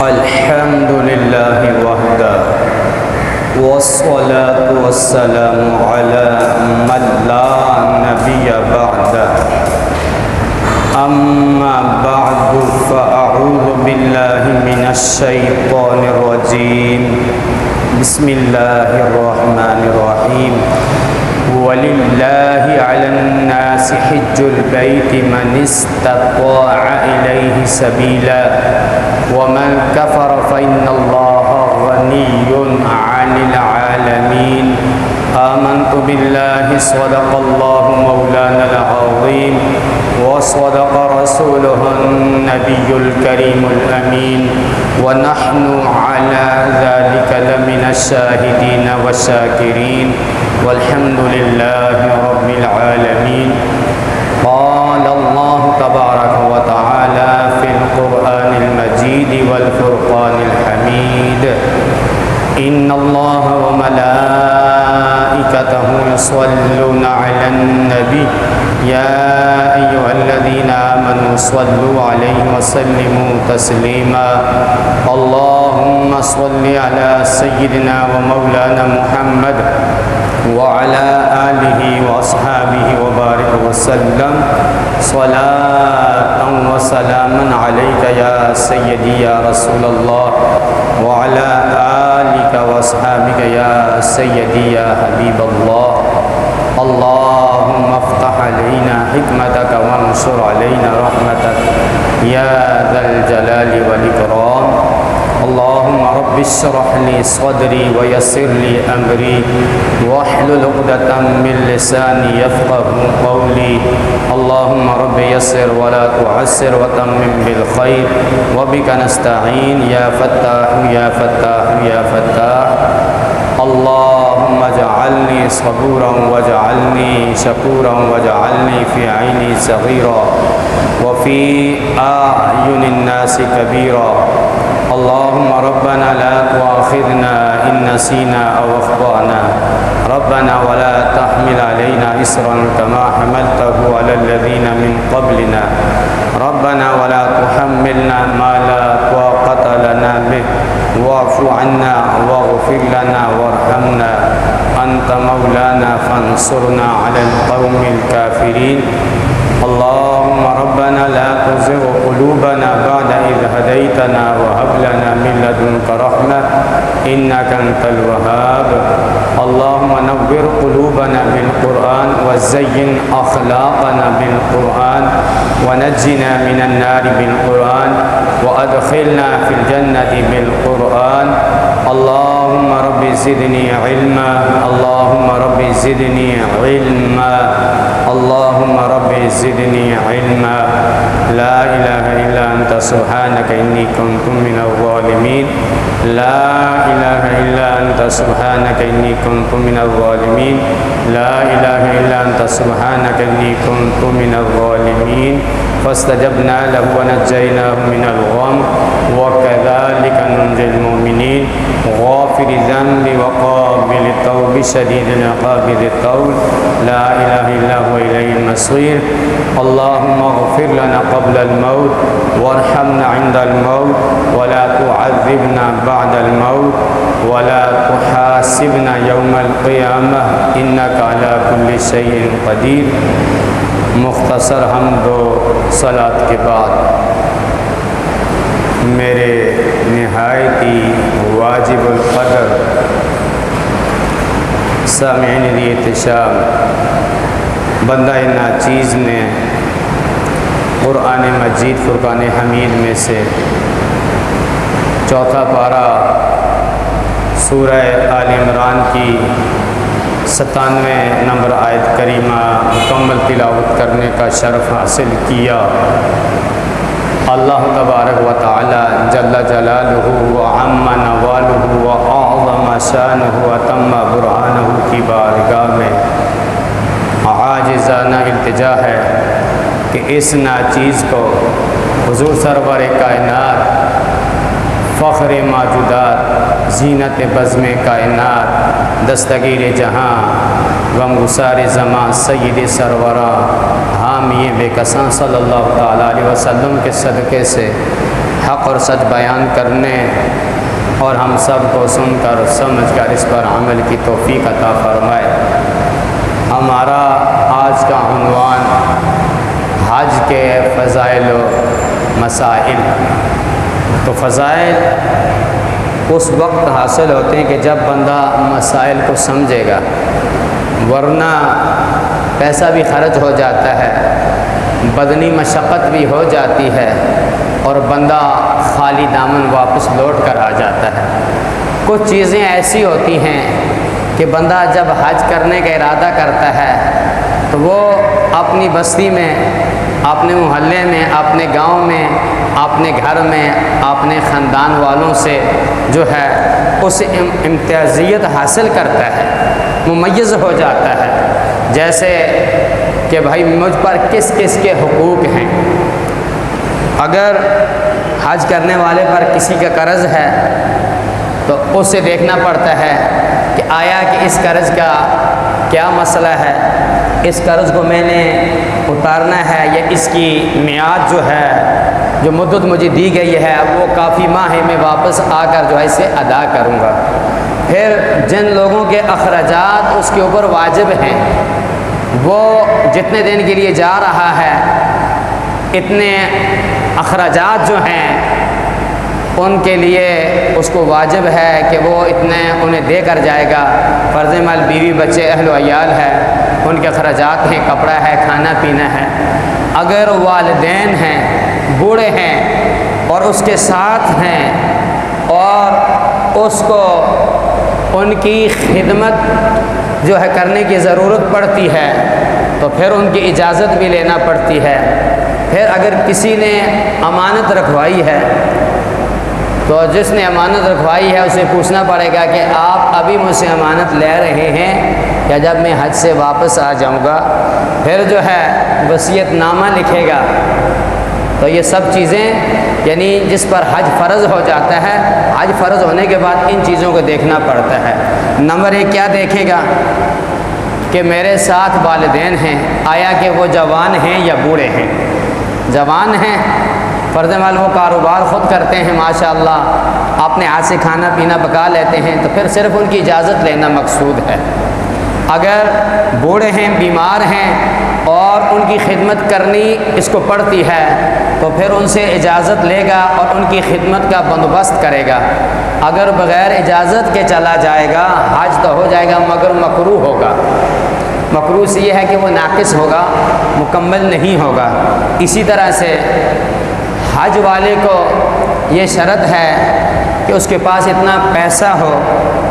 الحمد لله وحده والصلاة والسلام على من لا نبي بعده أما بعد فأعوذ بالله من الشيطان الرجيم بسم الله الرحمن الرحيم وَلِلَّهِ عَلَى النَّاسِ حِجُّ الْبَيْتِ مَنِ اسْتَطَاعَ إِلَيْهِ سَبِيلًا وَمَنْ كَفَرَ فَإِنَّ اللَّهَ غَنِيٌّ عَنِ الْعَالَمِينَ آمَنْتُ بِاللَّهِ صَدَقَ اللَّهُ مَوْلَانَا الْعَظِيمُ وَصَدَقَ رَسُولُهُ النَّبِيُّ الْكَرِيمُ الْأَمِينُ وَنَحْنُ عَلَى ذَلِكَ لَمِنَ الشَّاهِدِينَ وَالشَّاكِرِينَ والحمد لله رب العالمين قال الله تبارك وتعالى في القرآن المجيد والفرقان الحميد إن الله وملائكته يصلون على النبي يا أيها الذين آمنوا صلوا عليه وسلموا تسليما اللهم صل على سيدنا ومولانا محمد وعلى آله وأصحابه وبارك وسلم صلاة وسلاما عليك يا سيدي يا رسول الله وعلى آلك وأصحابك يا سيدي يا حبيب الله اللهم افتح علينا حكمتك وانشر علينا رحمتك يا ذا الجلال والإكرام اللهم رب اشرح لي صدري ويسر لي أمري واحلل عقدة من لساني يفقه قولي اللهم رب يسر ولا تعسر وتمم بالخير وبك نستعين يا فتاح يا فتاح يا فتاح اللهم اجعلني صبورا واجعلني شكورا واجعلني في عيني صغيرا وفي أعين الناس كبيرا اللهم ربنا لا تؤاخذنا إن نسينا أو أخطأنا ربنا ولا تحمل علينا إصرا كما حملته على الذين من قبلنا ربنا ولا تحملنا ما لا طاقة لنا به واعف عنا واغفر لنا وارحمنا أنت مولانا فانصرنا على القوم الكافرين اللهم ربنا لا تزغ قلوبنا بعد إذ هديتنا وهب لنا من لدنك رحمة إنك أنت الوهاب اللهم نور قلوبنا بالقرآن وزين أخلاقنا بالقرآن ونجنا من النار بالقرآن وأدخلنا في الجنة بالقرآن اللهم رب زدني علما اللهم رب زدني علما اللهم رب زدني علما لا إله إلا أنت سبحانك إني كنت من الظالمين لا إله إلا أنت سبحانك إني كنت من الظالمين لا إله إلا أنت سبحانك إني كنت من الظالمين فاستجبنا له ونجيناه من الغم وكذلك ننجي المؤمنين غافر الذنب وقابل التوب شديد العقاب ذي الطول لا إله إلا هو إليه المصير اللهم اغفر لنا قبل الموت وارحمنا عند الموت ولا تعذبنا بعد الموت ولا تحاسبنا يوم القيامة إنك على كل شيء قدير مختصر حمد و صلاۃ کے بعد میرے نہایتی واجب القدر سامعین ذی احتشام بندہ ناچیز نے قرآن مجید فرقان حمید میں سے چوتھا پارہ سورہ آل عمران کی 97 نمبر آیت کریمہ مکمل تلاوت کرنے کا شرف حاصل کیا اللہ تبارک و تعالی جل جلالہ و عم نوالہ و اعظم شانہ و اتم برہانہ کی بارگاہ میں عاجزانہ التجا ہے کہ اس ناچیز کو حضور سرور کائنات فخر موجودات زینت بزم کائنات دستگیر جہاں غمگسار زماں سید سرورہ حامی بے کساں صلی اللہ تعالیٰ علیہ وسلم کے صدقے سے حق اور سچ بیان کرنے اور ہم سب کو سن کر سمجھ کر اس پر عمل کی توفیق عطا فرمائے۔ ہمارا آج کا عنوان حج کے فضائل و مسائل۔ تو فضائل اس وقت حاصل ہوتے ہیں کہ جب بندہ مسائل کو سمجھے گا، ورنہ پیسہ بھی خرچ ہو جاتا ہے، بدنی مشقت بھی ہو جاتی ہے اور بندہ خالی دامن واپس لوٹ کر آ جاتا ہے۔ کچھ چیزیں ایسی ہوتی ہیں کہ بندہ جب حج کرنے کا ارادہ کرتا ہے تو وہ اپنی بستی میں، اپنے محلے میں، اپنے گاؤں میں، اپنے گھر میں، اپنے خاندان والوں سے جو ہے اس امتیازیت حاصل کرتا ہے، ممیز ہو جاتا ہے، جیسے کہ بھائی مجھ پر کس کس کے حقوق ہیں۔ اگر حج کرنے والے پر کسی کا قرض ہے تو اسے دیکھنا پڑتا ہے کہ آیا کہ اس قرض کا کیا مسئلہ ہے، اس قرض کو میں نے اتارنا ہے یا اس کی میعاد جو ہے، جو مدت مجھے دی گئی ہے، اب وہ کافی ماہ ہے، میں واپس آ کر جو ہے اسے ادا کروں گا۔ پھر جن لوگوں کے اخراجات اس کے اوپر واجب ہیں، وہ جتنے دن کے لیے جا رہا ہے اتنے اخراجات جو ہیں ان کے لیے اس کو واجب ہے کہ وہ اتنے انہیں دے کر جائے گا۔ فرض محل بیوی بچے اہل و عیال ہے، ان کے اخراجات ہیں، کپڑا ہے، کھانا پینا ہے۔ اگر والدین ہیں، بوڑھے ہیں اور اس کے ساتھ ہیں اور اس کو ان کی خدمت جو ہے کرنے کی ضرورت پڑتی ہے تو پھر ان کی اجازت بھی لینا پڑتی ہے۔ پھر اگر کسی نے امانت رکھوائی ہے تو جس نے امانت رکھوائی ہے اسے پوچھنا پڑے گا کہ آپ ابھی مجھ سے امانت لے رہے ہیں یا جب میں حج سے واپس آ جاؤں گا؟ پھر جو ہے وصیت نامہ لکھے گا۔ تو یہ سب چیزیں یعنی جس پر حج فرض ہو جاتا ہے، حج فرض ہونے کے بعد ان چیزوں کو دیکھنا پڑتا ہے۔ نمبر ایک کیا دیکھے گا کہ میرے ساتھ والدین ہیں، آیا کہ وہ جوان ہیں یا بوڑھے ہیں؟ جوان ہیں، فرض محل وہ کاروبار خود کرتے ہیں ماشاءاللہ، اپنے ہاتھ سے کھانا پینا پکا لیتے ہیں، تو پھر صرف ان کی اجازت لینا مقصود ہے۔ اگر بوڑھے ہیں، بیمار ہیں اور ان کی خدمت کرنی اس کو پڑتی ہے تو پھر ان سے اجازت لے گا اور ان کی خدمت کا بندوبست کرے گا۔ اگر بغیر اجازت کے چلا جائے گا حج تو ہو جائے گا مگر مکروہ ہوگا۔ مکروہ سے یہ ہے کہ وہ ناقص ہوگا، مکمل نہیں ہوگا۔ اسی طرح سے حج والے کو یہ شرط ہے کہ اس کے پاس اتنا پیسہ ہو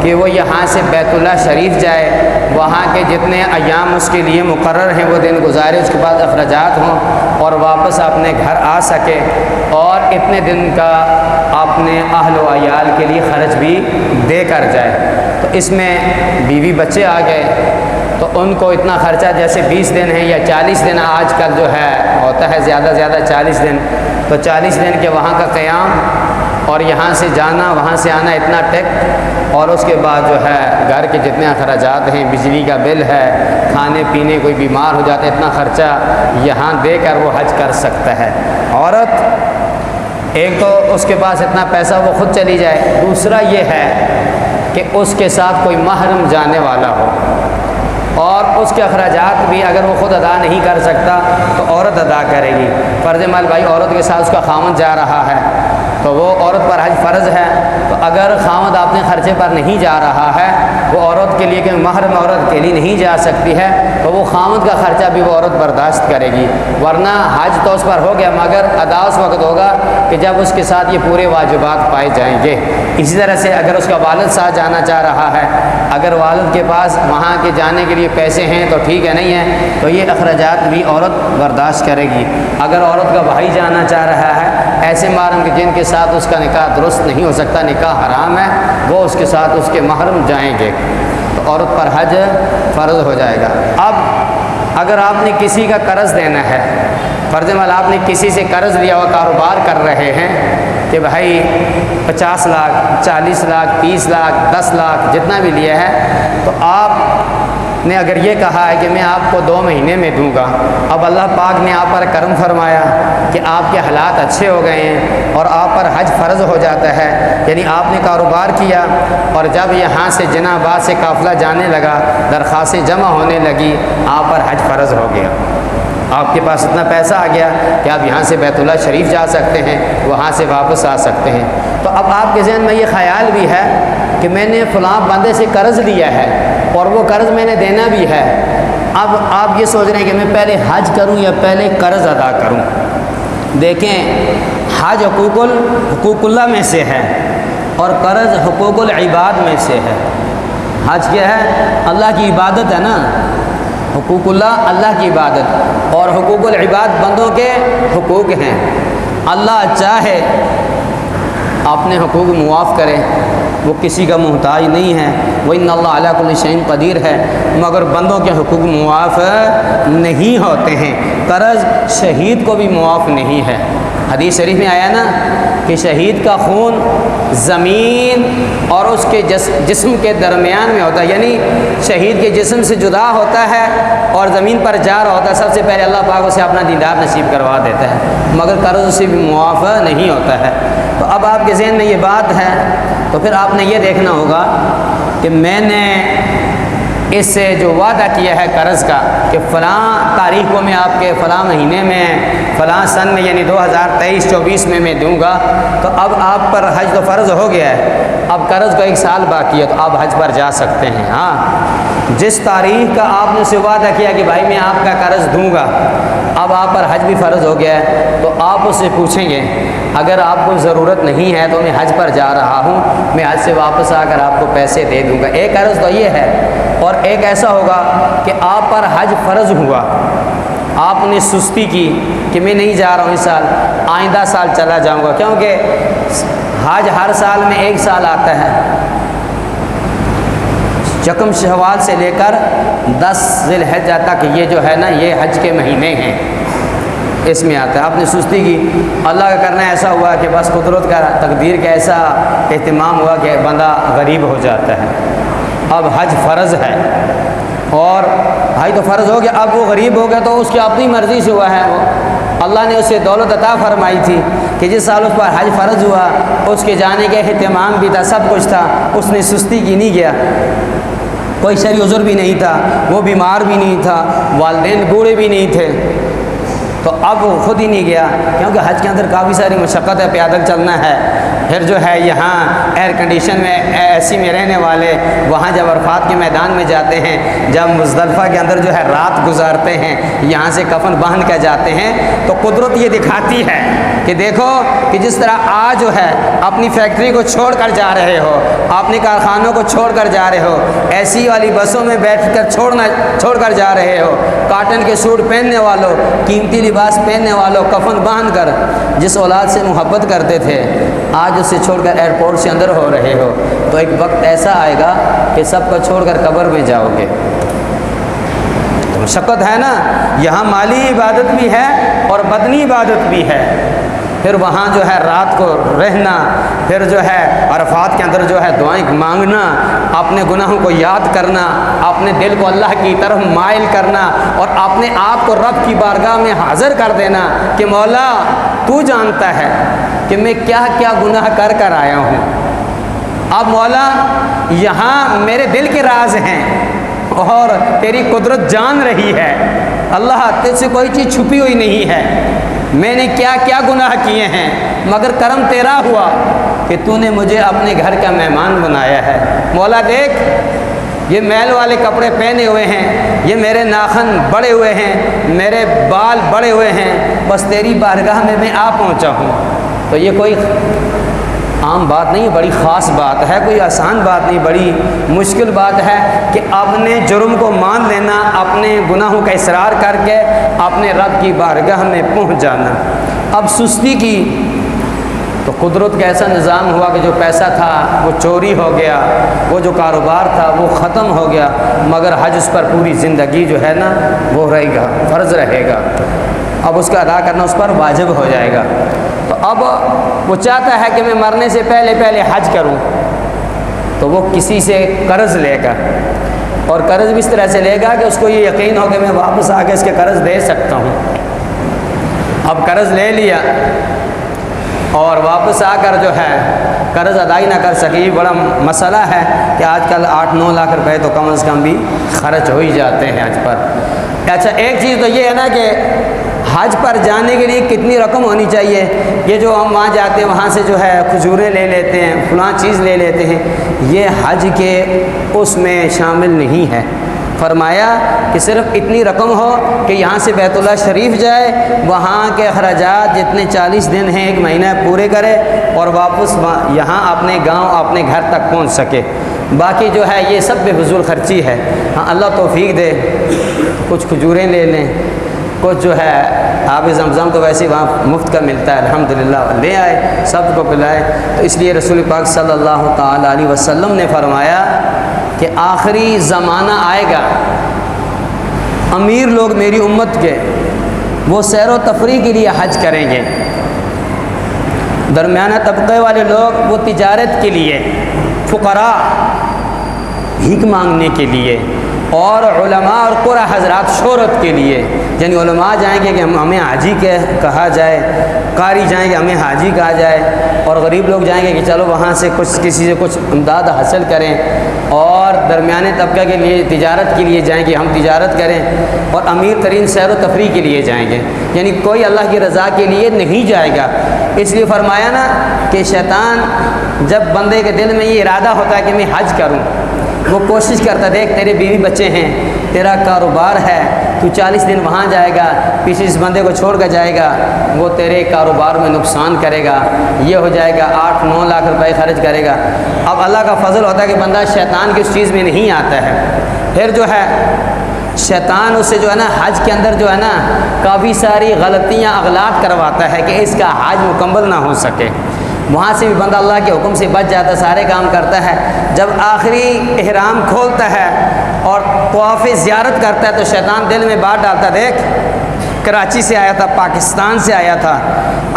کہ وہ یہاں سے بیت اللہ شریف جائے، وہاں کے جتنے ایام اس کے لیے مقرر ہیں وہ دن گزارے، اس کے بعد اخراجات ہوں اور واپس اپنے گھر آ سکے، اور اتنے دن کا اپنے اہل و عیال کے لیے خرچ بھی دے کر جائے۔ تو اس میں بیوی بچے آ گئے تو ان کو اتنا خرچہ، جیسے 20 دن ہیں یا 40 دن آج کل جو ہے ہوتا ہے زیادہ 40 دن، تو 40 دن کے وہاں کا قیام اور یہاں سے جانا وہاں سے آنا اتنا ٹیکس، اور اس کے بعد جو ہے گھر کے جتنے اخراجات ہیں، بجلی کا بل ہے، کھانے پینے، کوئی بیمار ہو جاتا ہے، اتنا خرچہ یہاں دے کر وہ حج کر سکتا ہے۔ عورت ایک تو اس کے پاس اتنا پیسہ وہ خود چلی جائے، دوسرا یہ ہے کہ اس کے ساتھ کوئی محرم جانے والا ہو، اور اس کے اخراجات بھی اگر وہ خود ادا نہیں کر سکتا تو عورت ادا کرے گی۔ فرض محل بھائی عورت کے ساتھ اس کا خاوند جا رہا ہے تو وہ عورت پر حج فرض ہے، تو اگر خاوند اپنے خرچے پر نہیں جا رہا ہے، وہ عورت کے لیے کہ محرم عورت کے لیے نہیں جا سکتی ہے، تو وہ خاوند کا خرچہ بھی وہ عورت برداشت کرے گی، ورنہ حج تو اس پر ہو گیا مگر ادا اس وقت ہوگا کہ جب اس کے ساتھ یہ پورے واجبات پائے جائیں گے۔ اسی طرح سے اگر اس کا والد ساتھ جانا چاہ رہا ہے، اگر والد کے پاس وہاں کے جانے کے لیے پیسے ہیں تو ٹھیک ہے، نہیں ہے تو یہ اخراجات بھی عورت برداشت کرے گی۔ اگر عورت کا بھائی جانا چاہ رہا ہے، ایسے محرم کے جن کے ساتھ اس کا نکاح درست نہیں ہو سکتا، نکاح حرام ہے، وہ اس کے ساتھ اس کے محرم جائیں گے، تو عورت پر حج فرض ہو جائے گا۔ اب اگر آپ نے کسی کا قرض دینا ہے، فرض محل آپ نے کسی سے قرض لیا ہوا، کاروبار کر رہے ہیں کہ بھائی 50 لاکھ 40 لاکھ 30 لاکھ 10 لاکھ جتنا بھی لیا ہے، تو آپ نے اگر یہ کہا ہے کہ میں آپ کو 2 مہینے میں دوں گا، اب اللہ پاک نے آپ پر کرم فرمایا کہ آپ کے حالات اچھے ہو گئے ہیں اور آپ پر حج فرض ہو جاتا ہے، یعنی آپ نے کاروبار کیا اور جب یہاں سے جناح آباد سے قافلہ جانے لگا، درخواستیں جمع ہونے لگی، آپ پر حج فرض ہو گیا، آپ کے پاس اتنا پیسہ آ گیا کہ آپ یہاں سے بیت اللہ شریف جا سکتے ہیں، وہاں سے واپس آ سکتے ہیں۔ تو اب آپ کے ذہن میں یہ خیال بھی ہے کہ میں نے فلاں بندے سے قرض لیا ہے اور وہ قرض میں نے دینا بھی ہے، اب آپ یہ سوچ رہے ہیں کہ میں پہلے حج کروں یا پہلے قرض ادا کروں۔ دیکھیں، حج حقوق اللہ میں سے ہے اور قرض حقوق العباد میں سے ہے۔ حج کیا ہے؟ اللہ کی عبادت ہے نا، حقوق اللہ اللہ کی عبادت، اور حقوق العباد بندوں کے حقوق ہیں۔ اللہ چاہے اپنے حقوق معاف کرے، وہ کسی کا محتاج نہیں ہے، وہ ان اللہ علی کل شیء قدیر ہے، مگر بندوں کے حقوق معاف نہیں ہوتے ہیں۔ قرض شہید کو بھی معاف نہیں ہے۔ حدیث شریف میں آیا نا کہ شہید کا خون زمین اور اس کے جسم کے درمیان میں ہوتا ہے، یعنی شہید کے جسم سے جدا ہوتا ہے اور زمین پر جا رہا ہوتا ہے، سب سے پہلے اللہ پاک اسے اپنا دیدار نصیب کروا دیتا ہے، مگر قرض اسے بھی معاف نہیں ہوتا ہے۔ تو اب آپ کے ذہن میں یہ بات ہے تو پھر آپ نے یہ دیکھنا ہوگا کہ میں نے اس سے جو وعدہ کیا ہے قرض کا کہ فلاں تاریخ کو میں آپ کے فلاں مہینے میں فلاں سن میں یعنی 2023-24 میں دوں گا، تو اب آپ پر حج تو فرض ہو گیا ہے، اب قرض کو 1 سال باقی ہے تو آپ حج پر جا سکتے ہیں۔ ہاں، جس تاریخ کا آپ نے اسے وعدہ کیا کہ بھائی میں آپ کا قرض دوں گا، اب آپ پر حج بھی فرض ہو گیا ہے، تو آپ اس سے پوچھیں گے اگر آپ کو ضرورت نہیں ہے تو میں حج پر جا رہا ہوں، میں حج سے واپس آ کر آپ کو پیسے دے دوں گا۔ ایک قرض تو یہ ہے، اور ایک ایسا ہوگا کہ آپ پر حج فرض ہوا، آپ نے سستی کی کہ میں نہیں جا رہا ہوں اس سال، آئندہ سال چلا جاؤں گا، کیونکہ حج ہر سال میں 1 سال آتا ہے، یکم شوال سے لے کر 10 ذی الحجہ تک یہ جو ہے نا یہ حج کے مہینے ہیں، اس میں آتا ہے۔ آپ نے سستی کی، اللہ کا کرنا ایسا ہوا کہ بس قدرت کا تقدیر کا ایسا اہتمام ہوا کہ بندہ غریب ہو جاتا ہے، اب حج فرض ہے اور حج تو فرض ہو گیا، اب وہ غریب ہو گیا تو اس کی اپنی مرضی سے ہوا ہے، وہ اللہ نے اسے دولت عطا فرمائی تھی کہ جس سال اس پر حج فرض ہوا اس کے جانے کا اہتمام بھی تھا، سب کچھ تھا، اس نے سستی کی نہیں گیا، کوئی شرعی عذر بھی نہیں تھا، وہ بیمار بھی نہیں تھا، والدین بوڑھے بھی نہیں تھے، تو اب وہ خود ہی نہیں گیا، کیونکہ حج کے اندر کافی ساری مشقت ہے، پیدل چلنا ہے، پھر جو ہے یہاں ایئر کنڈیشن میں اے سی میں رہنے والے وہاں جب عرفات کے میدان میں جاتے ہیں، جب مزدلفہ کے اندر جو ہے رات گزارتے ہیں، یہاں سے کفن باندھ کر جاتے ہیں، تو قدرت یہ دکھاتی ہے کہ دیکھو کہ جس طرح آج جو ہے اپنی فیکٹری کو چھوڑ کر جا رہے ہو، اپنے کارخانوں کو چھوڑ کر جا رہے ہو، اے سی والی بسوں میں بیٹھ کر چھوڑ کر جا رہے ہو، کاٹن کے سوٹ پہننے والوں، قیمتی لباس پہننے والوں، کفن باندھ کر جس اولاد سے محبت کرتے تھے، آج اسے چھوڑ کر ایئرپورٹ سے اندر ہو رہے ہو، تو ایک وقت ایسا آئے گا کہ سب کو چھوڑ کر قبر میں جاؤ گے۔ تو مشقت ہے نا، یہاں مالی عبادت بھی ہے اور بدنی عبادت بھی ہے، پھر وہاں جو ہے رات کو رہنا، پھر جو ہے عرفات کے اندر جو ہے دعائیں مانگنا، اپنے گناہوں کو یاد کرنا، اپنے دل کو اللہ کی طرف مائل کرنا اور اپنے آپ کو رب کی بارگاہ میں حاضر کر دینا کہ مولا تو جانتا ہے کہ میں کیا کیا گناہ کر کر آیا ہوں، اب مولا یہاں میرے دل کے راز ہیں اور تیری قدرت جان رہی ہے، اللہ تجھ سے کوئی چیز چھپی ہوئی نہیں ہے، میں نے کیا کیا گناہ کیے ہیں، مگر کرم تیرا ہوا کہ تو نے مجھے اپنے گھر کا مہمان بنایا ہے، مولا دیکھ یہ میل والے کپڑے پہنے ہوئے ہیں، یہ میرے ناخن بڑے ہوئے ہیں، میرے بال بڑے ہوئے ہیں، بس تیری بارگاہ میں آ پہنچا ہوں۔ تو یہ کوئی عام بات نہیں، بڑی خاص بات ہے، کوئی آسان بات نہیں، بڑی مشکل بات ہے کہ اپنے جرم کو مان لینا، اپنے گناہوں کا اصرار کر کے اپنے رب کی بارگاہ میں پہنچ جانا۔ اب سستی کی تو قدرت کا ایسا نظام ہوا کہ جو پیسہ تھا وہ چوری ہو گیا، وہ جو کاروبار تھا وہ ختم ہو گیا، مگر حج اس پر پوری زندگی جو ہے نا وہ رہے گا، فرض رہے گا، اب اس کا ادا کرنا اس پر واجب ہو جائے گا۔ تو اب وہ چاہتا ہے کہ میں مرنے سے پہلے حج کروں، تو وہ کسی سے قرض لے کر اور قرض بھی اس طرح سے لے گا کہ اس کو یہ یقین ہو کہ میں واپس آ کے اس کے قرض دے سکتا ہوں۔ اب قرض لے لیا اور واپس آ کر جو ہے قرض ادائی نہ کر سکے، یہ بڑا مسئلہ ہے کہ آج کل 8-9 لاکھ روپے تو کم از کم بھی خرچ ہو ہی جاتے ہیں حج پر۔ اچھا ایک چیز تو یہ ہے نا کہ حج پر جانے کے لیے کتنی رقم ہونی چاہیے؟ یہ جو ہم وہاں جاتے ہیں وہاں سے جو ہے کھجوریں لے لیتے ہیں، فلاں چیز لے لیتے ہیں، یہ حج کے اس میں شامل نہیں ہے۔ فرمایا کہ صرف اتنی رقم ہو کہ یہاں سے بیت اللہ شریف جائے، وہاں کے اخراجات جتنے 40 دن ہیں 1 مہینہ پورے کرے اور واپس یہاں اپنے گاؤں اپنے گھر تک پہنچ سکے۔ باقی جو ہے یہ سب بے فضول خرچی ہے۔ ہاں اللہ توفیق دے، کچھ کھجوریں لے لیں، کچھ جو ہے آب زمزم تو ویسے وہاں مفت کا ملتا ہے الحمدللہ، لے آئے سب کو پلائے۔ تو اس لیے رسول پاک صلی اللہ تعالیٰ علیہ وسلم نے فرمایا کہ آخری زمانہ آئے گا، امیر لوگ میری امت کے وہ سیر و تفریح کے لیے حج کریں گے، درمیانہ طبقے والے لوگ وہ تجارت کے لیے، فقراء بھیک مانگنے کے لیے، اور علماء اور قرا حضرات شہرت کے لیے، یعنی علماء جائیں گے کہ ہمیں حاجی کہا جائے، قاری جائیں گے ہمیں حاجی کہا جائے، اور غریب لوگ جائیں گے کہ چلو وہاں سے کسی سے کچھ امداد حاصل کریں، اور درمیانے طبقہ کے لیے تجارت کے لیے جائیں گے ہم تجارت کریں، اور امیر ترین سیر و تفریح کے لیے جائیں گے، یعنی کوئی اللہ کی رضا کے لیے نہیں جائے گا۔ اس لیے فرمایا نا کہ شیطان جب بندے کے دل میں یہ ارادہ ہوتا ہے کہ میں حج کروں، وہ کوشش کرتا، دیکھ تیرے بیوی بچے ہیں، تیرا کاروبار ہے، تو 40 دن وہاں جائے گا، پیچھے اس بندے کو چھوڑ کر جائے گا، وہ تیرے کاروبار میں نقصان کرے گا، یہ ہو جائے گا، 8-9 لاکھ روپے خرچ کرے گا۔ اب اللہ کا فضل ہوتا ہے کہ بندہ شیطان کی اس چیز میں نہیں آتا ہے، پھر جو ہے شیطان اس سے جو ہے نا حج کے اندر جو ہے نا کافی ساری غلطیاں اغلاط کرواتا ہے کہ اس کا حج مکمل نہ ہو سکے۔ وہاں سے بھی بندہ اللہ کے حکم سے بچ جاتا ہے، سارے کام کرتا ہے، جب آخری احرام کھولتا ہے اور طواف زیارت کرتا ہے تو شیطان دل میں بات ڈالتا، دیکھ کراچی سے آیا تھا، پاکستان سے آیا تھا،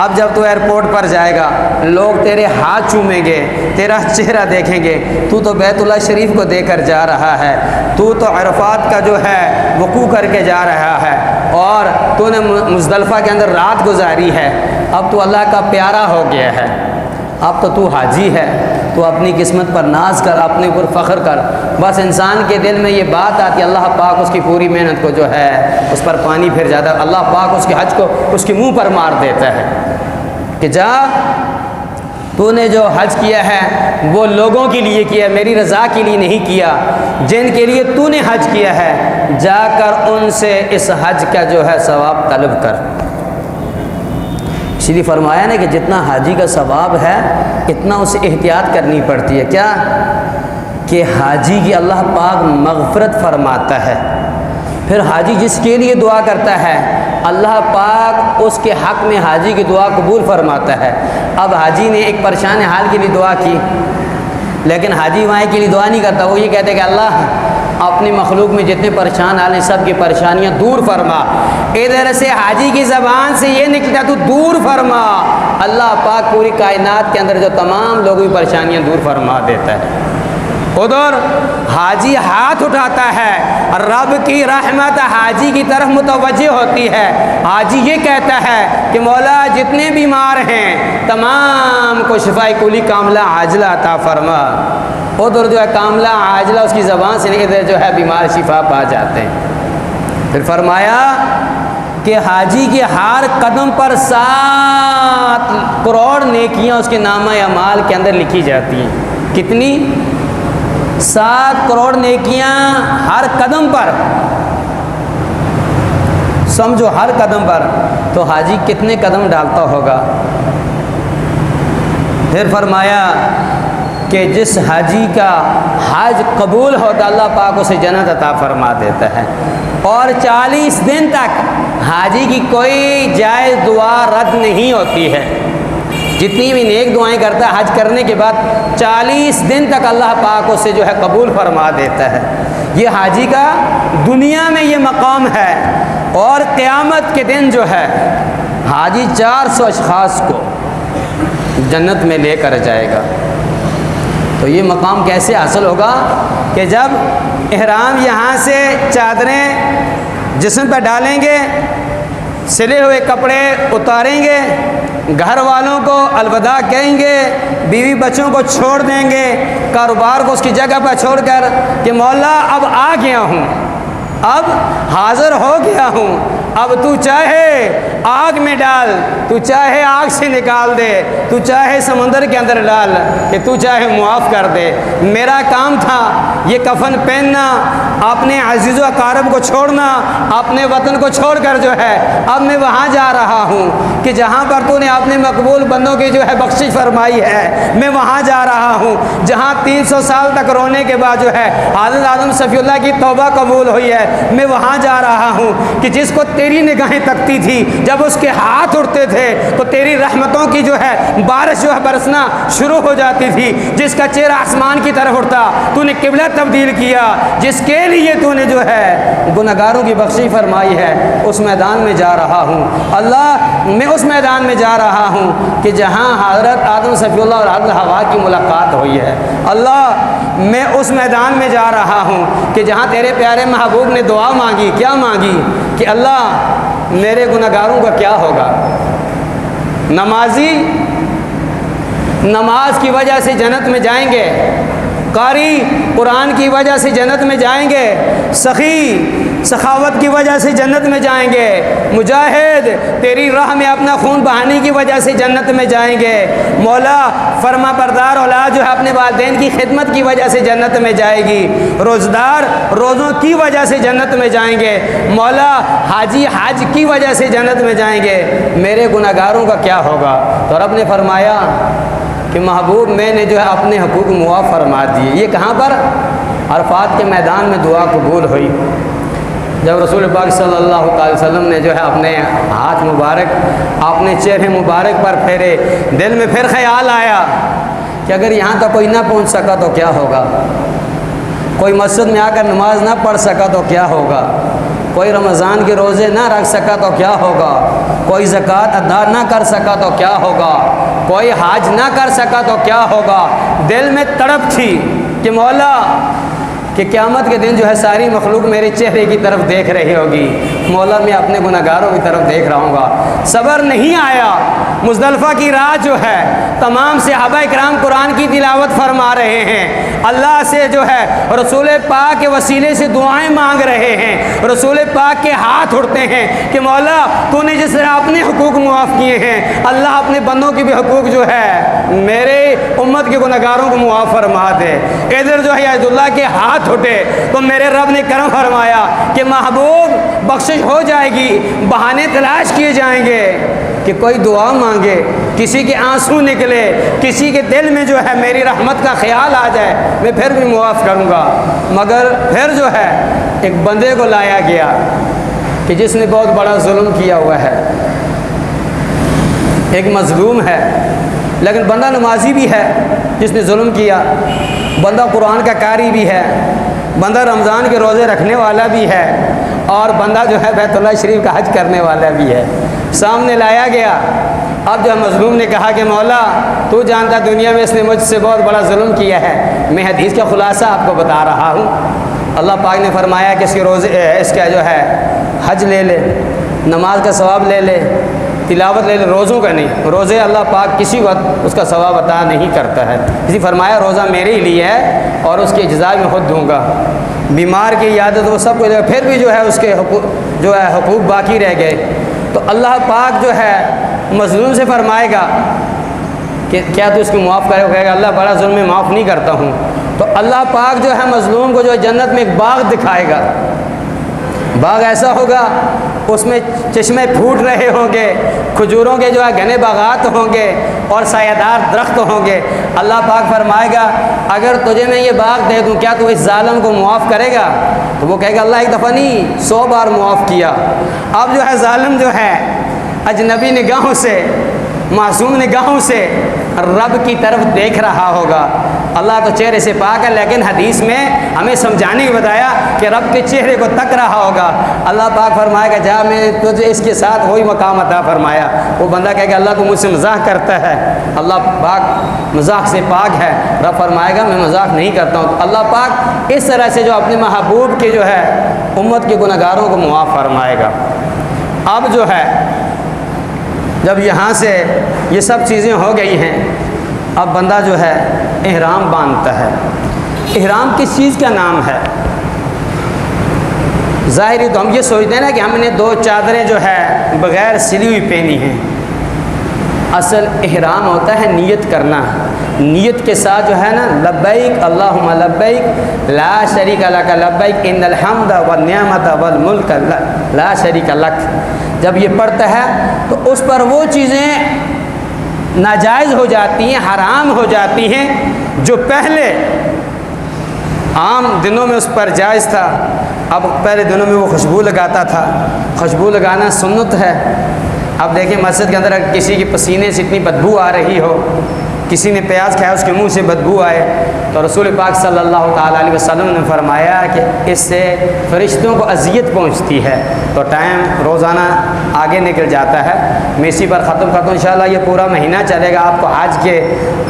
اب جب تو ایئرپورٹ پر جائے گا لوگ تیرے ہاتھ چومیں گے، تیرا چہرہ دیکھیں گے، تو بیت اللہ شریف کو دے کر جا رہا ہے، تو عرفات کا جو ہے وقوع کر کے جا رہا ہے، اور تو نے مزدلفہ کے اندر رات گزاری ہے، اب تو اللہ کا پیارا ہو گیا ہے، اب تو حاجی ہے، تو اپنی قسمت پر ناز کر، اپنے اوپر فخر کر۔ بس انسان کے دل میں یہ بات آتی، اللہ پاک اس کی پوری محنت کو جو ہے اس پر پانی پھر جاتا ہے، اللہ پاک اس کے حج کو اس کے منہ پر مار دیتا ہے کہ جا، تو نے جو حج کیا ہے وہ لوگوں کے لیے کیا، میری رضا کے لیے نہیں کیا، جن کے لیے تو نے حج کیا ہے جا کر ان سے اس حج کا جو ہے ثواب طلب کر۔ اس لیے فرمایا نا کہ جتنا حاجی کا ثواب ہے اتنا اسے احتیاط کرنی پڑتی ہے، کیا کہ حاجی کی اللہ پاک مغفرت فرماتا ہے، پھر حاجی جس کے لیے دعا کرتا ہے اللہ پاک اس کے حق میں حاجی کی دعا قبول فرماتا ہے۔ اب حاجی نے ایک پریشان حال کے لیے دعا کی، لیکن حاجی وہاں کے لیے دعا نہیں کرتا، وہ یہ کہتے کہ اللہ اپنی مخلوق میں جتنے پریشان حال ہیں سب کی پریشانیاں دور فرما، ادھر سے حاجی کی زبان سے یہ نکلتا تو دور فرما، اللہ پاک پوری کائنات کے اندر جو تمام لوگوں کی پریشانیاں دور فرما دیتا ہے۔ ادھر حاجی ہاتھ اٹھاتا ہے، رب کی رحمت حاجی کی طرف متوجہ ہوتی ہے، حاجی یہ کہتا ہے کہ مولا جتنے بیمار ہیں تمام کو شفاء کلی کاملہ عاجلہ عطا فرما، ادھر جو ہے کاملہ عاجلہ اس کی زبان سے نہیں، ادھر جو ہے بیمار شفا پا جاتے ہیں۔ پھر فرمایا کہ حاجی کے ہر قدم پر 7 کروڑ نیکیاں اس کے نامہ اعمال کے اندر لکھی جاتی ہیں۔ کتنی؟ 7 کروڑ نیکیاں ہر قدم پر، سمجھو ہر قدم پر، تو حاجی کتنے قدم ڈالتا ہوگا؟ پھر فرمایا کہ جس حاجی کا حج قبول ہوتا اللہ پاک اسے جنت عطا فرما دیتا ہے، اور 40 دن تک حاجی کی کوئی جائز دعا رد نہیں ہوتی ہے، جتنی بھی نیک دعائیں کرتا ہے حج کرنے کے بعد 40 دن تک اللہ پاک اسے جو ہے قبول فرما دیتا ہے۔ یہ حاجی کا دنیا میں یہ مقام ہے، اور قیامت کے دن جو ہے حاجی 400 اشخاص کو جنت میں لے کر جائے گا۔ تو یہ مقام کیسے حاصل ہوگا کہ جب احرام یہاں سے چادریں جسم پہ ڈالیں گے، سلے ہوئے کپڑے اتاریں گے، گھر والوں کو الوداع کہیں گے، بیوی بچوں کو چھوڑ دیں گے، کاروبار کو اس کی جگہ پر چھوڑ کر کہ مولا اب آ گیا ہوں، اب حاضر ہو گیا ہوں، اب تو چاہے آگ میں ڈال، تو چاہے آگ سے نکال دے، تو چاہے سمندر کے اندر ڈال، کہ تو چاہے معاف کر دے۔ میرا کام تھا یہ کفن پہننا، اپنے عزیز و اقارب کو چھوڑنا، اپنے وطن کو چھوڑ کر جو ہے اب میں وہاں جا رہا ہوں کہ جہاں پر تو نے اپنے مقبول بندوں کی جو ہے بخشش فرمائی ہے، میں وہاں جا رہا ہوں جہاں 300 سال تک رونے کے بعد جو ہے حضرت آدم صفی اللہ کی توبہ قبول ہوئی ہے، میں وہاں جا رہا ہوں کہ جس کو تیری نگاہیں تکتی تھی، جب اس کے ہاتھ اٹھتے تھے تو تیری رحمتوں کی جو ہے بارش جو ہے برسنا شروع ہو جاتی تھی، جس کا چہرہ آسمان کی طرف اٹھتا تو نے قبلہ تبدیل کیا، جس کے لیے تو نے جو ہے گنہگاروں کی بخشش فرمائی ہے، اس میدان میں جا رہا ہوں۔ اللہ میں اس میدان میں جا رہا ہوں کہ جہاں حضرت آدم صفی اللہ اور حضرت حوا کی ملاقات ہوئی ہے۔ اللہ میں اس میدان میں جا رہا ہوں کہ جہاں تیرے پیارے محبوب نے دعا مانگی، کیا مانگی کہ اللہ میرے گنہگاروں کا کیا ہوگا؟ نمازی نماز کی وجہ سے جنت میں جائیں گے، قاری قرآن کی وجہ سے جنت میں جائیں گے، سخی سخاوت کی وجہ سے جنت میں جائیں گے، مجاہد تیری راہ میں اپنا خون بہانے کی وجہ سے جنت میں جائیں گے، مولا فرما بردار اولاد جو ہے اپنے والدین کی خدمت کی وجہ سے جنت میں جائے گی، روزدار روزوں کی وجہ سے جنت میں جائیں گے، مولا حاجی حج کی وجہ سے جنت میں جائیں گے، میرے گنہگاروں کا کیا ہوگا؟ تو رب نے فرمایا کہ محبوب میں نے جو ہے اپنے حقوق معاف فرما دیے۔ یہ کہاں پر؟ عرفات کے میدان میں دعا قبول ہوئی، جب رسول پاک صلی اللہ علیہ وسلم نے جو ہے اپنے ہاتھ مبارک اپنے چہرے مبارک پر پھیرے، دل میں پھر خیال آیا کہ اگر یہاں تک کوئی نہ پہنچ سکا تو کیا ہوگا، کوئی مسجد میں آ کر نماز نہ پڑھ سکا تو کیا ہوگا، کوئی رمضان کے روزے نہ رکھ سکا تو کیا ہوگا، کوئی زکوٰۃ ادا نہ کر سکا تو کیا ہوگا، کوئی حج نہ کر سکا تو کیا ہوگا۔ دل میں تڑپ تھی کہ مولا کہ قیامت کے دن جو ہے ساری مخلوق میرے چہرے کی طرف دیکھ رہی ہوگی، مولا میں اپنے گنہگاروں کی طرف دیکھ رہا ہوں گا۔ صبر نہیں آیا، مزدلفہ کی رات جو ہے تمام صحابہ کرام قرآن کی تلاوت فرما رہے ہیں، اللہ سے جو ہے رسول پاک کے وسیلے سے دعائیں مانگ رہے ہیں، رسول پاک کے ہاتھ اٹھتے ہیں کہ مولا تو نے جس طرح اپنے حقوق معاف کیے ہیں، اللہ اپنے بندوں کے بھی حقوق جو ہے میرے امت کے گنہگاروں کو معاف فرما دے۔ ادھر جو ہے عبد اللہ کے ہاتھ اٹھے تو میرے رب نے کرم فرمایا کہ محبوب بخشش ہو جائے گی، بہانے تلاش کیے جائیں گے کہ کوئی دعا مانگے، کسی کے آنسو نکلے، کسی کے دل میں جو ہے میری رحمت کا خیال آ جائے، میں پھر بھی معاف کروں گا۔ مگر پھر جو ہے ایک بندے کو لایا گیا کہ جس نے بہت بڑا ظلم کیا ہوا ہے، ایک مظلوم ہے لیکن بندہ نمازی بھی ہے جس نے ظلم کیا، بندہ قرآن کا قاری بھی ہے، بندہ رمضان کے روزے رکھنے والا بھی ہے، اور بندہ جو ہے بیت اللہ شریف کا حج کرنے والا بھی ہے۔ سامنے لایا گیا، اب جو مظلوم نے کہا کہ مولا تو جانتا دنیا میں اس نے مجھ سے بہت بڑا ظلم کیا ہے، میں حدیث کا خلاصہ آپ کو بتا رہا ہوں۔ اللہ پاک نے فرمایا کہ اس کے روزے اس کا جو ہے حج لے لے، نماز کا ثواب لے لے، تلاوت لے لے، روزوں کا نہیں، روزے اللہ پاک کسی وقت اس کا ثواب عطا نہیں کرتا ہے، اسی فرمایا روزہ میرے ہی لیے ہے اور اس کی جزا میں خود دوں گا۔ بیمار کی عیادت وہ سب کو دے گا، پھر بھی جو ہے اس کے جو ہے حقوق باقی رہ گئے، تو اللہ پاک جو ہے مظلوم سے فرمائے گا کہ کیا تو اس کو معاف کرے گا؟ کہے گا اللہ بڑا ظلم میں معاف نہیں کرتا ہوں، تو اللہ پاک جو ہے مظلوم کو جو ہے جنت میں ایک باغ دکھائے گا، باغ ایسا ہوگا اس میں چشمے پھوٹ رہے ہوں گے، کھجوروں کے جو ہے گھنے باغات ہوں گے اور سایہ دار درخت ہوں گے۔ اللہ پاک فرمائے گا اگر تجھے میں یہ باغ دے دوں کیا تو اس ظالم کو معاف کرے گا؟ تو وہ کہے گا اللہ ایک دفعہ نہیں 100 بار معاف کیا۔ اب جو ہے ظالم جو ہے اجنبی نگاہوں سے، معصوم نگاہوں سے رب کی طرف دیکھ رہا ہوگا۔ اللہ تو چہرے سے پاک ہے، لیکن حدیث میں ہمیں سمجھانے کی بتایا کہ رب کے چہرے کو تک رہا ہوگا۔ اللہ پاک فرمائے گا جا میں تجھے اس کے ساتھ وہی مقام عطا فرمایا۔ وہ بندہ کہے گا اللہ تو مجھ سے مذاق کرتا ہے، اللہ پاک مذاق سے پاک ہے۔ رب فرمائے گا میں مذاق نہیں کرتا ہوں۔ تو اللہ پاک اس طرح سے جو اپنے محبوب کے جو ہے امت کے گنہگاروں کو معاف فرمائے گا۔ اب جو ہے جب یہاں سے یہ سب چیزیں ہو گئی ہیں، اب بندہ جو ہے احرام باندھتا ہے۔ احرام کس چیز کا نام ہے؟ ظاہری تو ہم یہ سوچتے ہیں نا کہ ہم نے 2 چادریں جو ہے بغیر سلی ہوئی پہنی ہیں۔ اصل احرام ہوتا ہے نیت کرنا، نیت کے ساتھ جو ہے نا لبیک اللہم لبیک لا شریک لک لبیک ان الحمد والنعمت والملک لا شریک لک، جب یہ پڑھتا ہے تو اس پر وہ چیزیں ناجائز ہو جاتی ہیں، حرام ہو جاتی ہیں جو پہلے عام دنوں میں اس پر جائز تھا۔ اب پہلے دنوں میں وہ خوشبو لگاتا تھا، خوشبو لگانا سنت ہے۔ اب دیکھیں مسجد کے اندر اگر کسی کے پسینے سے اتنی بدبو آ رہی ہو، کسی نے پیاز کھایا اس کے منہ سے بدبو آئے، تو رسول پاک صلی اللہ تعالیٰ علیہ وسلم نے فرمایا کہ اس سے فرشتوں کو اذیت پہنچتی ہے۔ تو ٹائم روزانہ آگے نکل جاتا ہے، میں اسی پر ختم کرتا ہوں۔ انشاءاللہ یہ پورا مہینہ چلے گا، آپ کو حج کے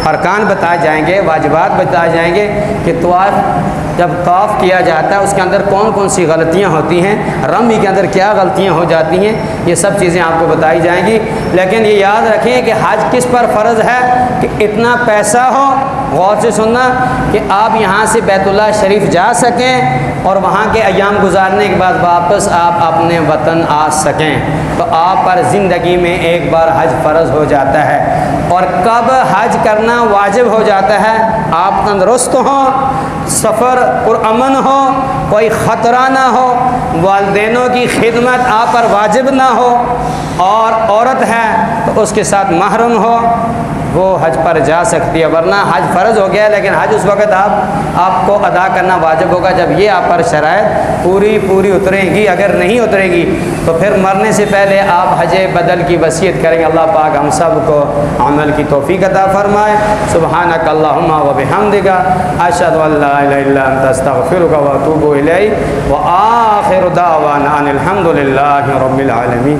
ارکان بتائے جائیں گے، واجبات بتائے جائیں گے کہ طواف جب طواف کیا جاتا ہے اس کے اندر کون کون سی غلطیاں ہوتی ہیں، رمی کے اندر کیا غلطیاں ہو جاتی ہیں، یہ سب چیزیں آپ کو بتائی جائیں گی۔ لیکن یہ یاد رکھیں کہ حج کس پر فرض ہے کہ اتنا پیسہ ہو، غور سے سننا، کہ آپ یہاں سے بیت اللہ شریف جا سکیں اور وہاں کے ایام گزارنے کے بعد واپس آپ اپنے وطن آ سکیں، تو آپ پر زندگی میں ایک بار حج فرض ہو جاتا ہے۔ اور کب حج کرنا واجب ہو جاتا ہے؟ آپ تندرست ہوں، سفر پرامن ہو، کوئی خطرہ نہ ہو، والدینوں کی خدمت آپ پر واجب نہ ہو، اور عورت ہے تو اس کے ساتھ محرم ہو، وہ حج پر جا سکتی ہے۔ ورنہ حج فرض ہو گیا لیکن حج اس وقت آپ کو ادا کرنا واجب ہوگا جب یہ آپ پر شرائط پوری اتریں گی۔ اگر نہیں اترے گی تو پھر مرنے سے پہلے آپ حج بدل کی وصیت کریں گے۔ اللہ پاک ہم سب کو عمل کی توفیق عطا فرمائے۔ سبحانک اللہم و بحمدک اشہد ان لا الہ الا انت استغفرک و اتوب الیک، وآخر دعوانا ان الحمد للہ رب العالمین۔